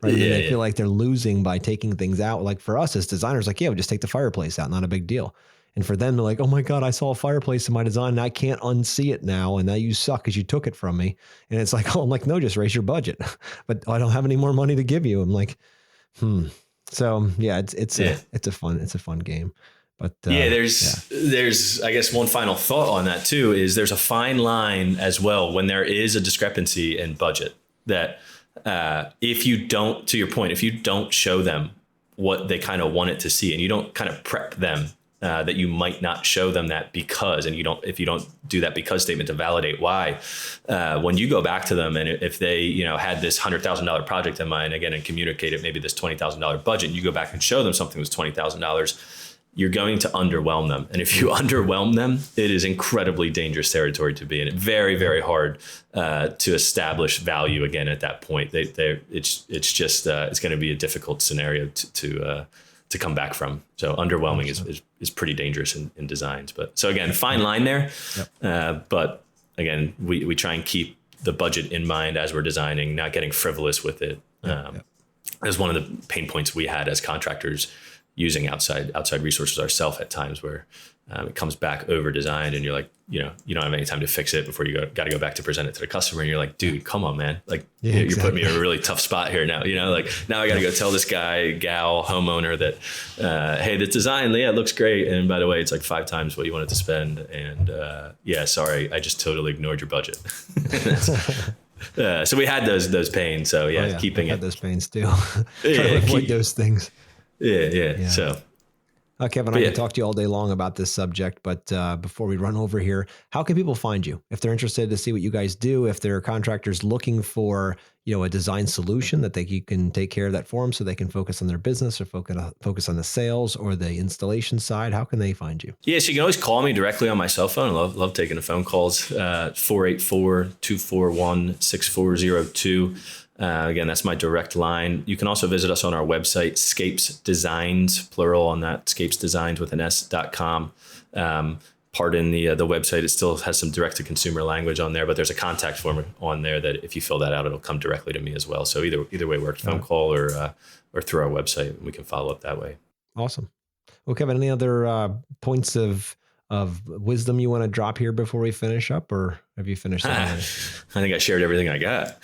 S1: right?
S2: Yeah,
S1: They feel like they're losing by taking things out. Like for us as designers, like, we'll just take the fireplace out, not a big deal. And for them, they're like, oh my God, I saw a fireplace in my design and I can't unsee it now. And now you suck because you took it from me. And it's like, I'm like, no, just raise your budget. But I don't have any more money to give you. I'm like, So it's a fun game. But
S2: there's I guess one final thought on that too is there's a fine line as well when there is a discrepancy in budget that if you don't, to your point, if you don't show them what they kind of want it to see and you don't kind of prep them that you might not show them that because, and if you don't do that because statement to validate why, when you go back to them and if they, had this $100,000 project in mind again and communicated maybe this $20,000 budget, and you go back and show them something that's $20,000, you're going to underwhelm them. And if you underwhelm them, it is incredibly dangerous territory to be in. It's very, very hard to establish value again at that point. It's going to be a difficult scenario to come back from. So underwhelming is pretty dangerous in designs. But so again, fine line there. But again, we try and keep the budget in mind as we're designing, not getting frivolous with it. As one of the pain points we had as contractors using outside resources ourselves at times where it comes back over designed and you're like, you don't have any time to fix it before you got to go back to present it to the customer. And you're like, dude, come on, man. Like you're putting me in a really tough spot here now, like now I got to go tell this guy, gal, homeowner that, hey, the design, it looks great. And by the way, it's like 5 times what you wanted to spend. And sorry, I just totally ignored your budget. So we had those pains. So keeping it.
S1: Had those pains too. Avoid those things.
S2: Yeah. So.
S1: Kevin, I could talk to you all day long about this subject, but before we run over here, how can people find you? If they're interested to see what you guys do, if they're contractors looking for, a design solution that you can take care of that for them so they can focus on their business or focus on the sales or the installation side, how can they find you?
S2: Yeah, so you can always call me directly on my cell phone. I love taking the phone calls, 484-241-6402. Again, that's my direct line. You can also visit us on our website, SCAPES Designs, plural on that, SCAPES Designs with an S.com. Pardon the website, it still has some direct-to-consumer language on there, but there's a contact form on there that if you fill that out, it'll come directly to me as well. So either way works, phone call or through our website, and we can follow up that way.
S1: Awesome. Well, Kevin, any other points of wisdom you want to drop here before we finish up, or have you finished that?
S2: I think I shared everything I got.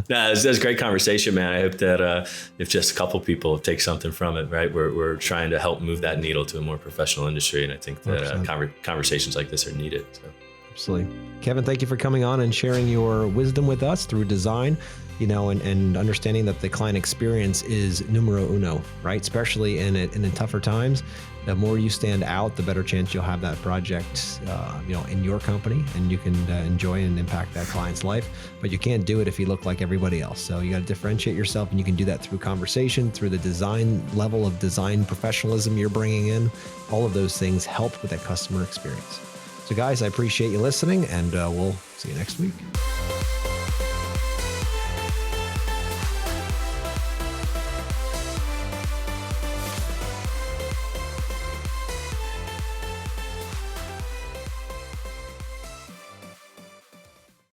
S2: That's a great conversation, man. I hope that if just a couple people take something from it, right? We're trying to help move that needle to a more professional industry, and I think that conversations like this are needed. So.
S1: Absolutely. Kevin, thank you for coming on and sharing your wisdom with us through design, and understanding that the client experience is numero uno, right? Especially in tougher times. The more you stand out, the better chance you'll have that project, in your company, and you can enjoy and impact that client's life. But you can't do it if you look like everybody else. So you got to differentiate yourself, and you can do that through conversation, through the design level of design professionalism you're bringing in. All of those things help with that customer experience. So guys, I appreciate you listening, and we'll see you next week.